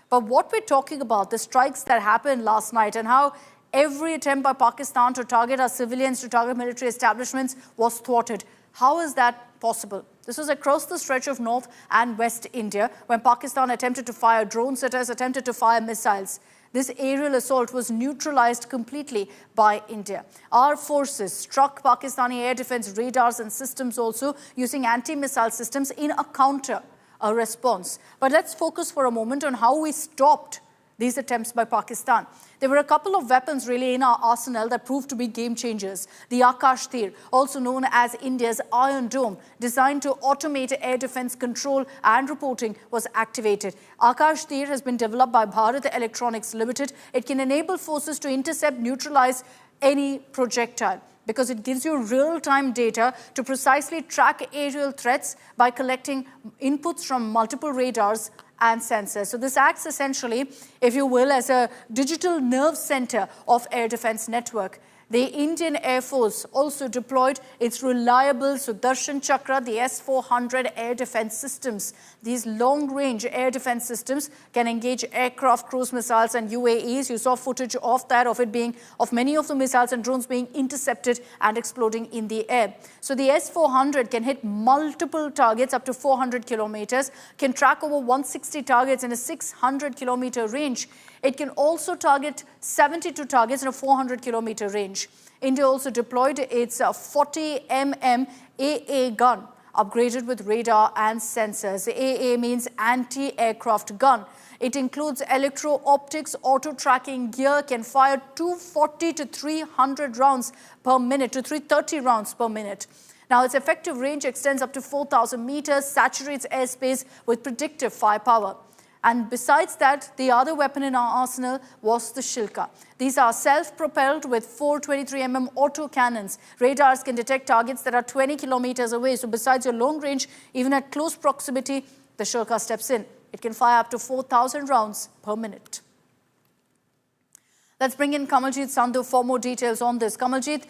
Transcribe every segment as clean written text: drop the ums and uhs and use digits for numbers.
But what we're talking about, the strikes that happened last night and how every attempt by Pakistan to target our civilians, to target military establishments was thwarted. How is that possible? This was across the stretch of North and West India when Pakistan attempted to fire drones at us, attempted to fire missiles. This aerial assault was neutralized completely by India. Our forces struck Pakistani air defense radars and systems also using anti-missile systems in a counter, a response. But let's focus for a moment on how we stopped these attempts by Pakistan. There were a couple of weapons really in our arsenal that proved to be game changers. The Akash Teer, also known as India's Iron Dome, designed to automate air defense control and reporting, was activated. Akash Teer has been developed by Bharat Electronics Limited. It can enable forces to intercept, neutralize any projectile, because it gives you real-time data to precisely track aerial threats by collecting inputs from multiple radars and sensors. So this acts essentially, if you will, as a digital nerve center of air defense network. The Indian Air Force also deployed its reliable Sudarshan Chakra, the S-400 air defense systems. These long-range air defense systems can engage aircraft, cruise missiles and UAEs. You saw footage of that, of many of the missiles and drones being intercepted and exploding in the air. So the S-400 can hit multiple targets up to 400 kilometers, can track over 160 targets in a 600-kilometer range. It can also target 72 targets in a 400-kilometer range. India also deployed its 40mm AA gun, upgraded with radar and sensors. AA means anti-aircraft gun. It includes electro-optics, auto-tracking gear, can fire 240 to 300 rounds per minute, to 330 rounds per minute. Now, its effective range extends up to 4,000 meters, saturates airspace with predictive firepower. And besides that, the other weapon in our arsenal was the Shilka. These are self-propelled with 423mm auto cannons. Radars can detect targets that are 20 kilometers away. So besides your long range, even at close proximity, the Shilka steps in. It can fire up to 4,000 rounds per minute. Let's bring in Kamaljeet Sandhu for more details on this. Kamaljeet,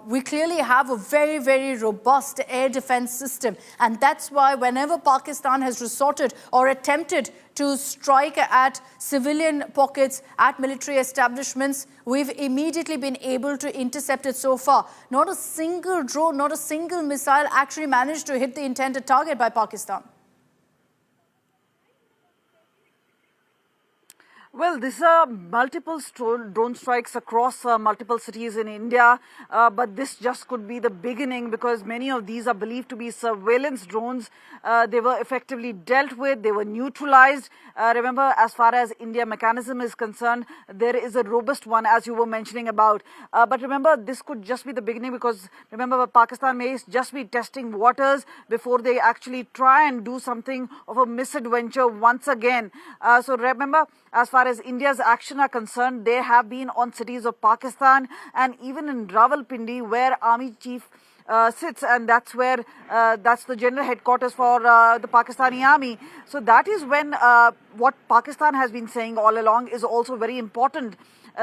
we clearly have a very, very robust air defense system. And that's why whenever Pakistan has resorted or attempted to strike at civilian pockets, at military establishments, we've immediately been able to intercept it so far. Not a single drone, not a single missile actually managed to hit the intended target by Pakistan. Well, these are multiple drone strikes across multiple cities in India, but this just could be the beginning because many of these are believed to be surveillance drones. They were effectively dealt with, they were neutralized. Remember, as far as India mechanism is concerned, there is a robust one, as you were mentioning about. But remember, this could just be the beginning because, remember, Pakistan may just be testing waters before they actually try and do something of a misadventure once again. So remember, as far as India's action are concerned, they have been on cities of Pakistan and even in Rawalpindi, where Army Chief sits, and that's where that's the general headquarters for the Pakistani Army. So that is when what Pakistan has been saying all along is also very important.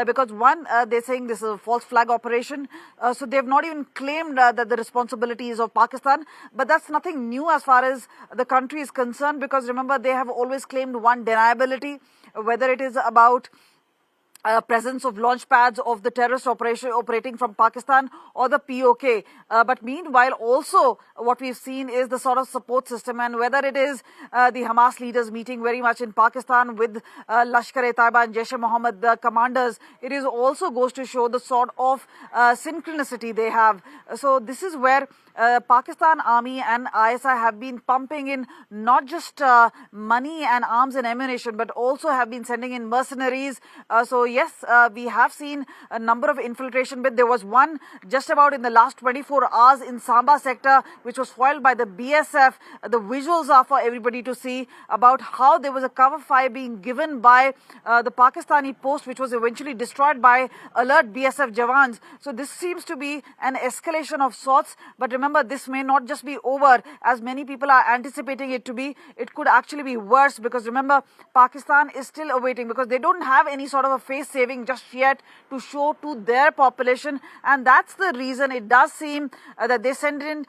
Because one, they're saying this is a false flag operation. So they've not even claimed that the responsibility is of Pakistan. But that's nothing new as far as the country is concerned, because remember, they have always claimed one deniability, whether it is about presence of launch pads of the terrorist operation operating from Pakistan or the POK. But meanwhile, also what we've seen is the sort of support system, and whether it is the Hamas leaders meeting very much in Pakistan with Lashkar-e-Taiba and Jaish-e-Mohammed, the commanders, it is also goes to show the sort of synchronicity they have. So this is where Pakistan Army and ISI have been pumping in not just money and arms and ammunition, but also have been sending in mercenaries. So yes, we have seen a number of infiltration, but there was one just about in the last 24 hours in Samba sector, which was foiled by the BSF. The visuals are for everybody to see about how there was a cover fire being given by the Pakistani post, which was eventually destroyed by alert BSF Jawans. So this seems to be an escalation of sorts, but remember, this may not just be over as many people are anticipating it to be. It could actually be worse because remember, Pakistan is still awaiting because they don't have any sort of a face face-saving just yet to show to their population, and that's the reason it does seem that they send in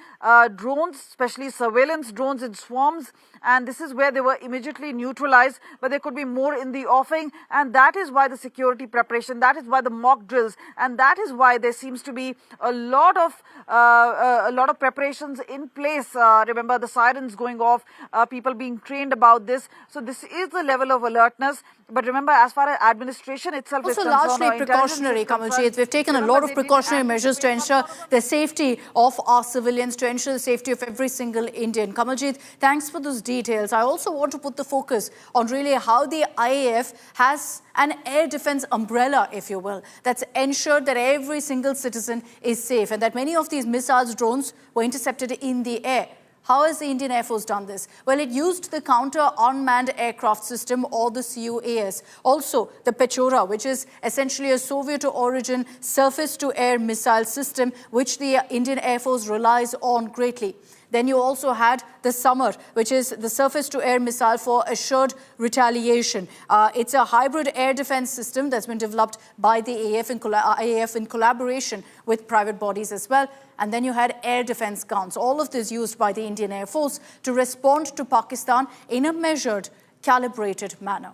drones, especially surveillance drones in swarms, and this is where they were immediately neutralized, but there could be more in the offing, and that is why the security preparation, that is why the mock drills, and that is why there seems to be a lot of preparations in place. Remember the sirens going off, people being trained about this. So this is the level of alertness. But remember, as far as administration itself is concerned, largely precautionary, Kamaljeet. We've taken a lot of precautionary measures to ensure the safety of our civilians, to ensure the safety of every single Indian. Kamaljeet, thanks for those details. I also want to put the focus on really how the IAF has an air defense umbrella, if you will, that's ensured that every single citizen is safe and that many of these missiles, drones were intercepted in the air. How has the Indian Air Force done this? Well, it used the Counter-Unmanned Aircraft System, or the CUAS. Also, the Pechora, which is essentially a Soviet-origin surface-to-air missile system, which the Indian Air Force relies on greatly. Then you also had the Samar, which is the surface-to-air missile for assured retaliation. It's a hybrid air defense system that's been developed by the IAF in collaboration with private bodies as well. And then you had air defense guns, all of this used by the Indian Air Force to respond to Pakistan in a measured, calibrated manner.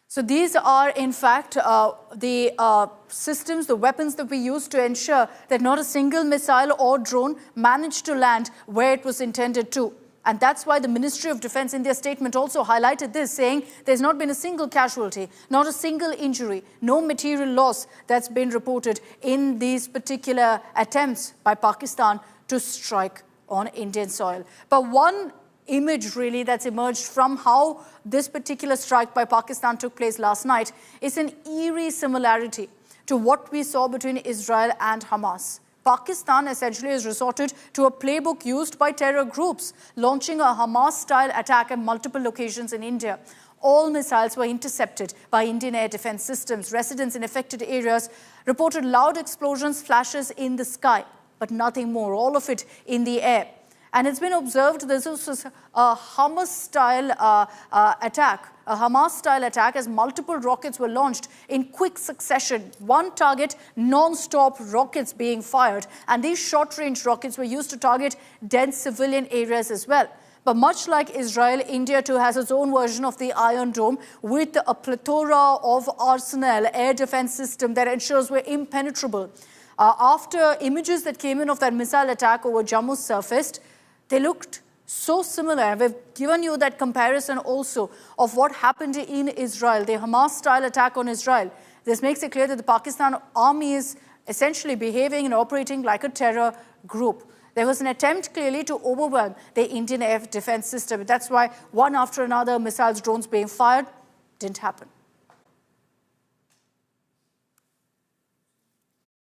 So these are, in fact, the systems, the weapons that we use to ensure that not a single missile or drone managed to land where it was intended to. And that's why the Ministry of Defense in their statement also highlighted this, saying there's not been a single casualty, not a single injury, no material loss that's been reported in these particular attempts by Pakistan to strike on Indian soil. But one image really that's emerged from how this particular strike by Pakistan took place last night is an eerie similarity to what we saw between Israel and Hamas. Pakistan essentially has resorted to a playbook used by terror groups, launching a Hamas-style attack at multiple locations in India. All missiles were intercepted by Indian air defense systems. Residents in affected areas reported loud explosions, flashes in the sky, but nothing more, all of it in the air. And it's been observed this was a Hamas-style attack, a Hamas-style attack, as multiple rockets were launched in quick succession. One target, non-stop rockets being fired. And these short-range rockets were used to target dense civilian areas as well. But much like Israel, India too has its own version of the Iron Dome with a plethora of arsenal air defense system that ensures we're impenetrable. After images that came in of that missile attack over Jammu surfaced, they looked so similar. We've given you that comparison also of what happened in Israel, the Hamas-style attack on Israel. This makes it clear that the Pakistan army is essentially behaving and operating like a terror group. There was an attempt clearly to overwhelm the Indian air defense system. That's why one after another missiles, drones being fired didn't happen.